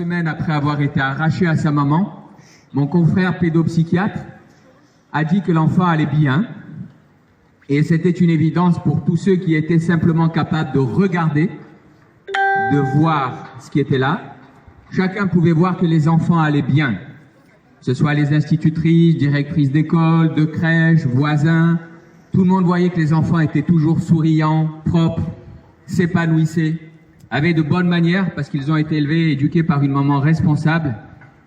Semaine après avoir été arraché à sa maman, mon confrère pédopsychiatre a dit que l'enfant allait bien. Et c'était une évidence pour tous ceux qui étaient simplement capables de regarder, de voir ce qui était là. Chacun pouvait voir que les enfants allaient bien. Que ce soit les institutrices, directrices d'école, de crèche, voisins. Tout le monde voyait que les enfants étaient toujours souriants, propres, s'épanouissaient, avaient de bonnes manières parce qu'ils ont été élevés et éduqués par une maman responsable,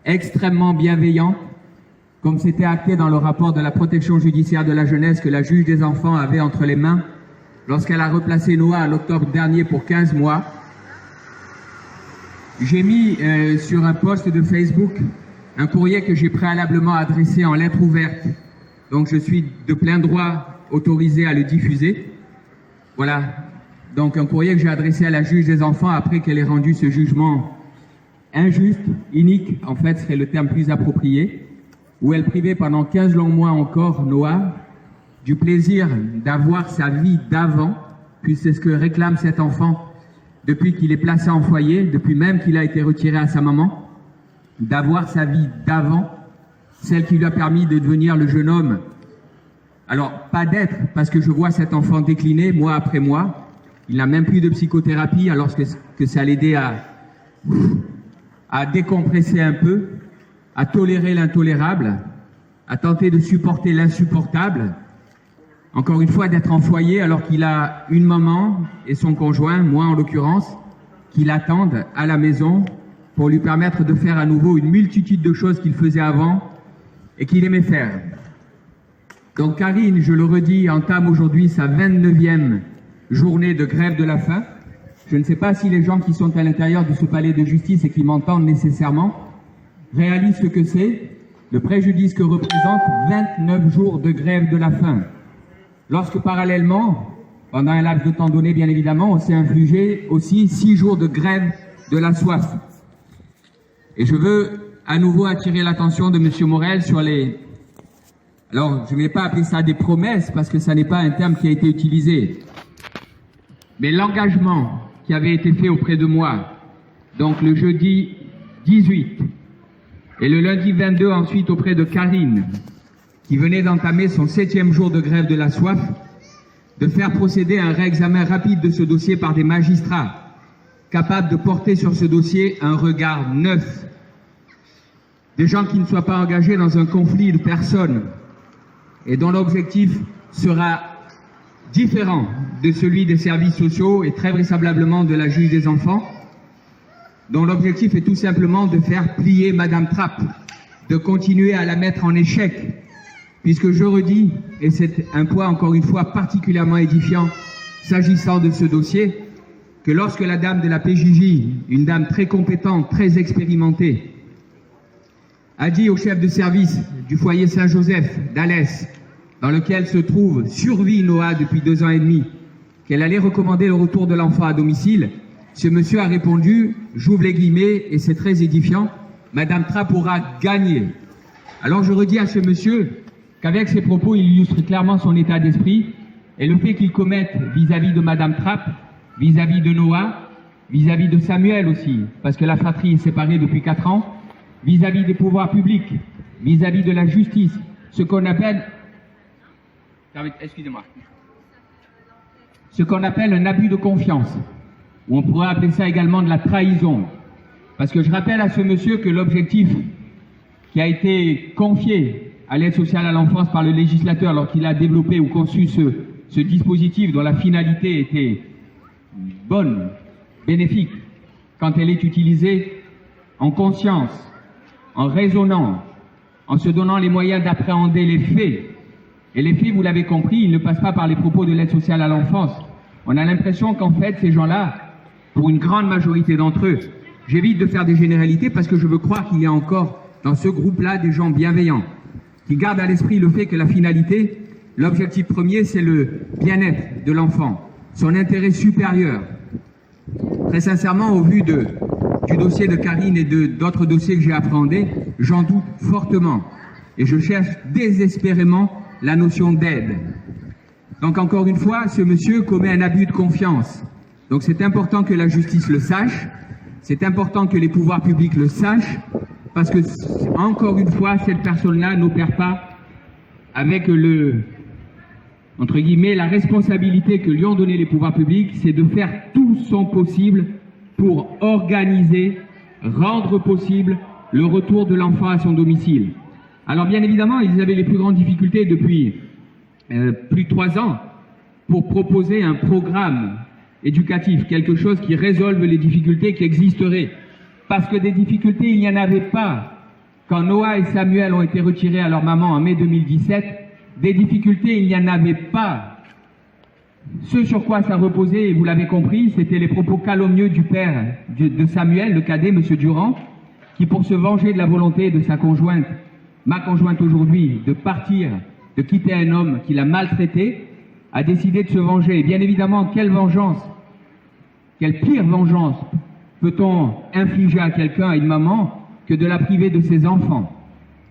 extrêmement bienveillante, comme c'était acté dans le rapport de la protection judiciaire de la jeunesse que la juge des enfants avait entre les mains lorsqu'elle a replacé Noah en octobre dernier pour 15 mois. J'ai mis sur un post de Facebook un courrier que j'ai préalablement adressé en lettre ouverte, donc je suis de plein droit autorisé à le diffuser. Voilà, donc un courrier que j'ai adressé à la juge des enfants après qu'elle ait rendu ce jugement injuste, inique, en fait serait le terme plus approprié, où elle privait pendant 15 longs mois encore Noah du plaisir d'avoir sa vie d'avant, puis c'est ce que réclame cet enfant depuis qu'il est placé en foyer, depuis même qu'il a été retiré à sa maman, d'avoir sa vie d'avant, celle qui lui a permis de devenir le jeune homme. Alors, pas d'être, parce que je vois cet enfant décliner mois après mois, il n'a même plus de psychothérapie alors que ça l'aidait à décompresser un peu, à tolérer l'intolérable, à tenter de supporter l'insupportable, encore une fois d'être en foyer alors qu'il a une maman et son conjoint, moi en l'occurrence, qui l'attendent à la maison pour lui permettre de faire à nouveau une multitude de choses qu'il faisait avant et qu'il aimait faire. Donc Karine, je le redis, entame aujourd'hui sa 29e journée de grève de la faim. Je ne sais pas si les gens qui sont à l'intérieur de ce palais de justice et qui m'entendent nécessairement réalisent ce que c'est, le préjudice que représente 29 jours de grève de la faim. Lorsque parallèlement, pendant un laps de temps donné bien évidemment, on s'est infligé aussi 6 jours de grève de la soif. Et je veux à nouveau attirer l'attention de M. Morel sur les... Alors, je ne vais pas appeler ça des promesses parce que ça n'est pas un terme qui a été utilisé. Mais l'engagement qui avait été fait auprès de moi, donc le jeudi 18 et le lundi 22 ensuite auprès de Karine, qui venait d'entamer son 7e jour de grève de la soif, de faire procéder à un réexamen rapide de ce dossier par des magistrats capables de porter sur ce dossier un regard neuf. Des gens qui ne soient pas engagés dans un conflit de personnes et dont l'objectif sera différent de celui des services sociaux et très vraisemblablement de la juge des enfants, dont l'objectif est tout simplement de faire plier Madame Trapp, de continuer à la mettre en échec, puisque je redis, et c'est un point encore une fois particulièrement édifiant s'agissant de ce dossier, que lorsque la dame de la PJJ, une dame très compétente, très expérimentée, a dit au chef de service du foyer Saint-Joseph d'Alès, dans lequel se trouve Survie Noah depuis 2 ans et demi, qu'elle allait recommander le retour de l'enfant à domicile, ce monsieur a répondu, j'ouvre les guillemets, et c'est très édifiant, Madame Trapp aura gagné. Alors je redis à ce monsieur qu'avec ses propos, il illustre clairement son état d'esprit et le fait qu'il commette vis-à-vis de Madame Trapp, vis-à-vis de Noah, vis-à-vis de Samuel aussi, parce que la fratrie est séparée depuis 4 ans, vis-à-vis des pouvoirs publics, vis-à-vis de la justice, ce qu'on appelle, excusez-moi, ce qu'on appelle un abus de confiance, ou on pourrait appeler ça également de la trahison. Parce que je rappelle à ce monsieur que l'objectif qui a été confié à l'aide sociale à l'enfance par le législateur lorsqu'il a développé ou conçu ce dispositif dont la finalité était bonne, bénéfique, quand elle est utilisée en conscience, en raisonnant, en se donnant les moyens d'appréhender les faits. Et les faits, vous l'avez compris, ils ne passent pas par les propos de l'aide sociale à l'enfance. On a l'impression qu'en fait, ces gens-là, pour une grande majorité d'entre eux, j'évite de faire des généralités parce que je veux croire qu'il y a encore dans ce groupe-là des gens bienveillants qui gardent à l'esprit le fait que la finalité, l'objectif premier, c'est le bien-être de l'enfant, son intérêt supérieur. Très sincèrement, au vu du dossier de Karine et d'autres dossiers que j'ai appréhendés, j'en doute fortement et je cherche désespérément la notion d'aide. Donc encore une fois, ce monsieur commet un abus de confiance. Donc c'est important que la justice le sache. C'est important que les pouvoirs publics le sachent, parce que, encore une fois, cette personne-là n'opère pas avec entre guillemets, la responsabilité que lui ont donné les pouvoirs publics, c'est de faire tout son possible pour organiser, rendre possible le retour de l'enfant à son domicile. Alors bien évidemment, ils avaient les plus grandes difficultés depuis plus de 3 ans pour proposer un programme éducatif, quelque chose qui résolve les difficultés qui existeraient. Parce que des difficultés, il n'y en avait pas. Quand Noah et Samuel ont été retirés à leur maman en mai 2017, des difficultés, il n'y en avait pas. Ce sur quoi ça reposait, et vous l'avez compris, c'était les propos calomnieux du père de Samuel, le cadet, M. Durand, qui, pour se venger de la volonté de sa conjointe, ma conjointe aujourd'hui, de partir, de quitter un homme qui l'a maltraité, a décidé de se venger. Et bien évidemment, quelle vengeance, quelle pire vengeance peut-on infliger à quelqu'un, à une maman, que de la priver de ses enfants?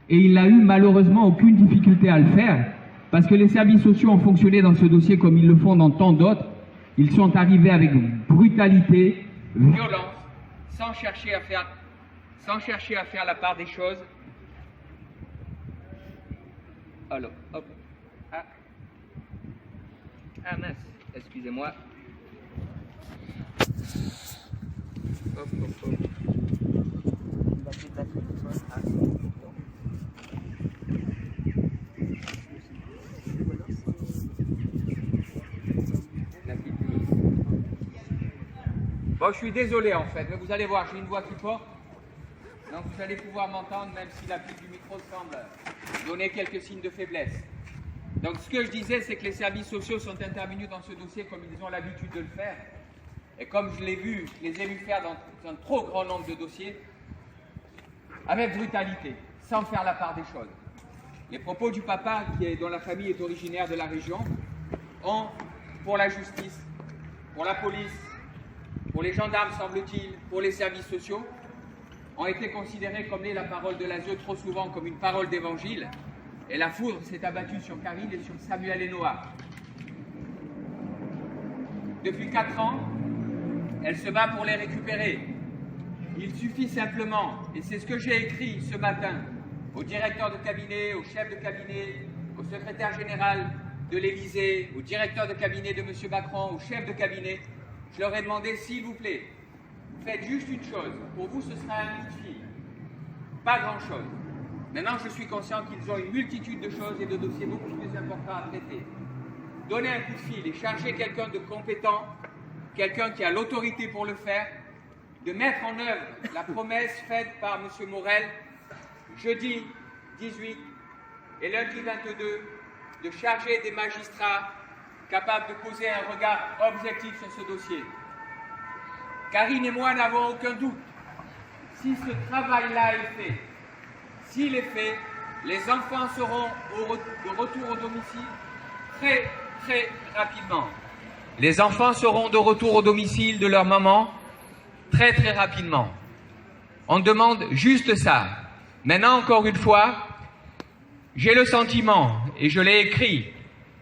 Et il n'a eu malheureusement aucune difficulté à le faire, parce que les services sociaux ont fonctionné dans ce dossier comme ils le font dans tant d'autres. Ils sont arrivés avec brutalité, violence, sans chercher à faire la part des choses. Alors, hop. Ah mince, excusez-moi. Hop, hop, hop. Bon, je suis désolé en fait, mais vous allez voir, j'ai une voix qui porte, donc vous allez pouvoir m'entendre même si la pile du micro semble donner quelques signes de faiblesse. Donc ce que je disais, c'est que les services sociaux sont intervenus dans ce dossier comme ils ont l'habitude de le faire, et comme je l'ai vu, les ai vus faire dans un trop grand nombre de dossiers, avec brutalité, sans faire la part des choses. Les propos du papa, dont la famille est originaire de la région, ont, pour la justice, pour la police, pour les gendarmes, semble-t-il, pour les services sociaux, ont été considérés comme l'est la parole de l'ASE trop souvent comme une parole d'évangile. Et la foudre s'est abattue sur Karine et sur Samuel et Noah. Depuis 4 ans, elle se bat pour les récupérer. Il suffit simplement, et c'est ce que j'ai écrit ce matin, au directeur de cabinet, au chef de cabinet, au secrétaire général de l'Élysée, au directeur de cabinet de M. Macron, au chef de cabinet, je leur ai demandé, s'il vous plaît, faites juste une chose. Pour vous, ce sera un coup de fil. Pas grand-chose. Maintenant, je suis conscient qu'ils ont une multitude de choses et de dossiers beaucoup plus importants à traiter. Donnez un coup de fil et chargez quelqu'un de compétent, quelqu'un qui a l'autorité pour le faire, de mettre en œuvre la promesse faite par M. Morel, jeudi 18 et lundi 22, de charger des magistrats capables de poser un regard objectif sur ce dossier. Karine et moi n'avons aucun doute. Si ce travail-là est fait, s'il est fait, les enfants seront de retour au domicile très, très rapidement. Les enfants seront de retour au domicile de leur maman très, très rapidement. On demande juste ça. Maintenant, encore une fois, j'ai le sentiment, et je l'ai écrit,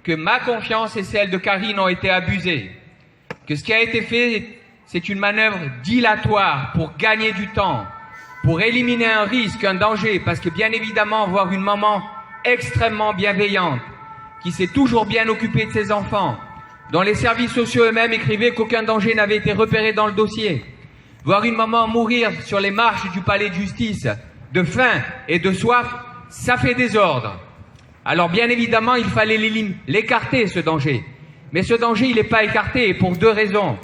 que ma confiance et celle de Karine ont été abusées. Que ce qui a été fait, c'est une manœuvre dilatoire pour gagner du temps, pour éliminer un risque, un danger, parce que bien évidemment, voir une maman extrêmement bienveillante, qui s'est toujours bien occupée de ses enfants, dont les services sociaux eux-mêmes écrivaient qu'aucun danger n'avait été repéré dans le dossier, voir une maman mourir sur les marches du palais de justice de faim et de soif, ça fait désordre. Alors bien évidemment, il fallait l'écarter, ce danger. Mais ce danger, il n'est pas écarté, pour 2 raisons.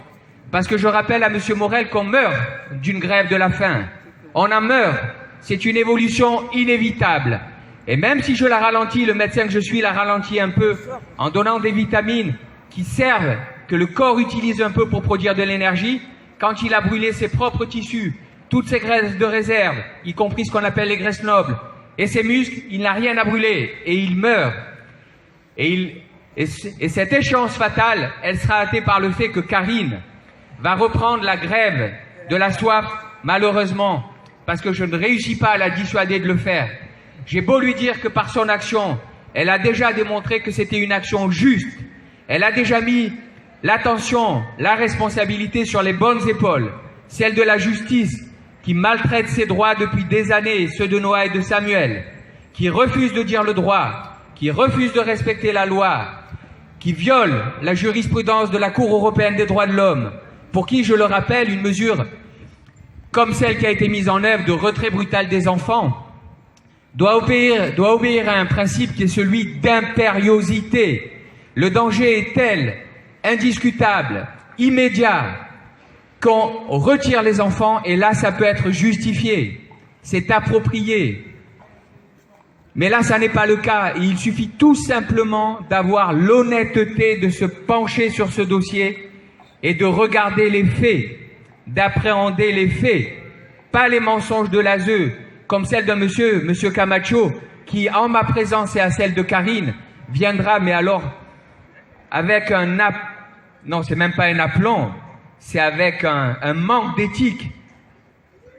Parce que je rappelle à M. Morel qu'on meurt d'une grève de la faim. On en meurt. C'est une évolution inévitable. Et même si je la ralentis, le médecin que je suis la ralentit un peu en donnant des vitamines qui servent, que le corps utilise un peu pour produire de l'énergie, quand il a brûlé ses propres tissus, toutes ses graisses de réserve, y compris ce qu'on appelle les graisses nobles, et ses muscles, il n'a rien à brûler, et il meurt. Et cette échéance fatale, elle sera hâtée par le fait que Karine va reprendre la grève de la soif, malheureusement, parce que je ne réussis pas à la dissuader de le faire. J'ai beau lui dire que par son action, elle a déjà démontré que c'était une action juste. Elle a déjà mis l'attention, la responsabilité sur les bonnes épaules. celle de la justice qui maltraite ses droits depuis des années, ceux de Noah et de Samuel, qui refuse de dire le droit, qui refuse de respecter la loi, qui viole la jurisprudence de la Cour européenne des droits de l'homme, pour qui, je le rappelle, une mesure comme celle qui a été mise en œuvre de retrait brutal des enfants doit obéir à un principe qui est celui d'impériosité. Le danger est tel, indiscutable, immédiat, qu'on retire les enfants et là, ça peut être justifié, c'est approprié. Mais là, ça n'est pas le cas. Et il suffit tout simplement d'avoir l'honnêteté de se pencher sur ce dossier et de regarder les faits, d'appréhender les faits, pas les mensonges de l'ASE, comme celle d'un monsieur Camacho, qui, en ma présence et à celle de Karine, viendra, mais alors, avec non, c'est même pas un aplomb, c'est avec un manque d'éthique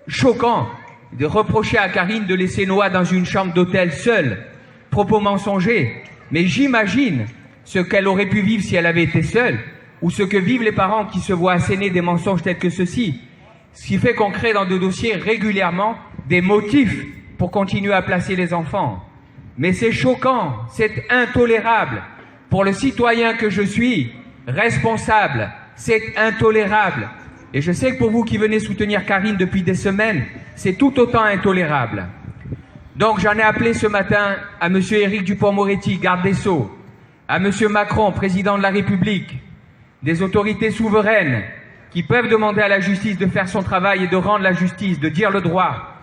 choquant, de reprocher à Karine de laisser Noah dans une chambre d'hôtel seule, propos mensongers. Mais j'imagine ce qu'elle aurait pu vivre si elle avait été seule, ou ce que vivent les parents qui se voient asséner des mensonges tels que ceux-ci. Ce qui fait qu'on crée dans des dossiers régulièrement des motifs pour continuer à placer les enfants. Mais c'est choquant, c'est intolérable. Pour le citoyen que je suis, responsable, c'est intolérable. Et je sais que pour vous qui venez soutenir Karine depuis des semaines, c'est tout autant intolérable. Donc j'en ai appelé ce matin à M. Éric Dupond-Moretti, garde des Sceaux, à M. Macron, président de la République, des autorités souveraines qui peuvent demander à la justice de faire son travail et de rendre la justice, de dire le droit.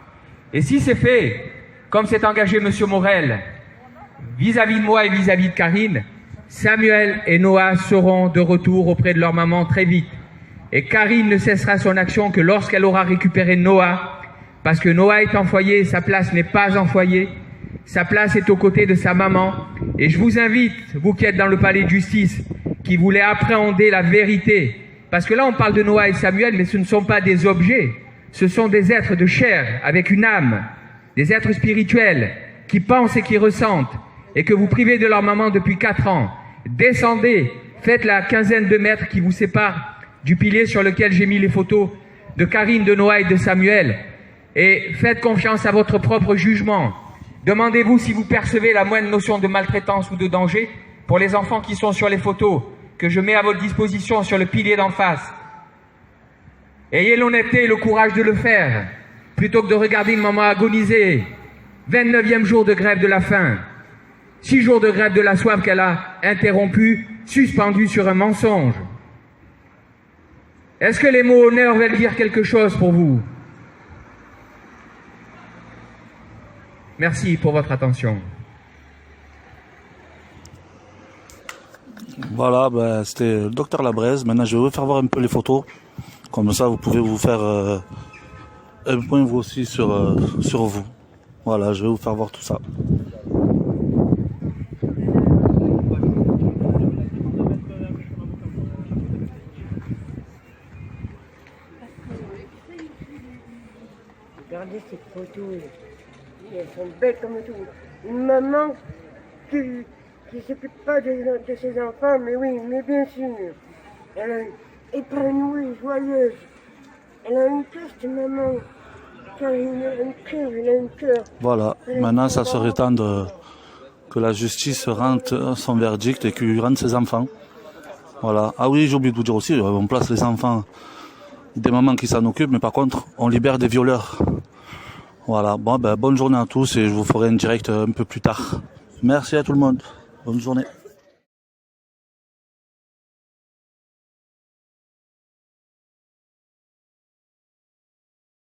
Et si c'est fait, comme s'est engagé M. Morel, vis-à-vis de moi et vis-à-vis de Karine, Samuel et Noah seront de retour auprès de leur maman très vite. Et Karine ne cessera son action que lorsqu'elle aura récupéré Noah, parce que Noah est en foyer et sa place n'est pas en foyer. Sa place est aux côtés de sa maman. Et je vous invite, vous qui êtes dans le palais de justice, qui voulez appréhender la vérité, parce que là on parle de Noah et Samuel, mais ce ne sont pas des objets, ce sont des êtres de chair, avec une âme, des êtres spirituels, qui pensent et qui ressentent, et que vous privez de leur maman depuis 4 ans. Descendez, faites la quinzaine de mètres qui vous séparent du pilier sur lequel j'ai mis les photos de Karine, de Noah et de Samuel, et faites confiance à votre propre jugement. Demandez-vous si vous percevez la moindre notion de maltraitance ou de danger pour les enfants qui sont sur les photos que je mets à votre disposition sur le pilier d'en face. Ayez l'honnêteté et le courage de le faire, plutôt que de regarder une maman agoniser. 29e jour de grève de la faim, 6 jours de grève de la soif qu'elle a interrompu, suspendu sur un mensonge. Est-ce que les mots honneur veulent dire quelque chose pour vous? Merci pour votre attention. Voilà, c'était le docteur Labraise. Maintenant, je vais vous faire voir un peu les photos. Comme ça, vous pouvez vous faire un point vous aussi sur vous. Voilà, je vais vous faire voir tout ça. Regardez ces photos, elles sont belles comme tout. Une maman qui ne s'occupe pas de ses enfants, mais oui, mais bien sûr. Elle est épanouie, joyeuse. Elle a une cœur, cette maman. Elle a une cœur. Voilà, maintenant ça serait temps que la justice rende son verdict et qu'il rende ses enfants. Voilà. Ah oui, j'ai oublié de vous dire aussi, on place les enfants des mamans qui s'en occupent, mais par contre, on libère des violeurs. Voilà, bon, bonne journée à tous et je vous ferai un direct un peu plus tard. Merci à tout le monde. Bonne journée.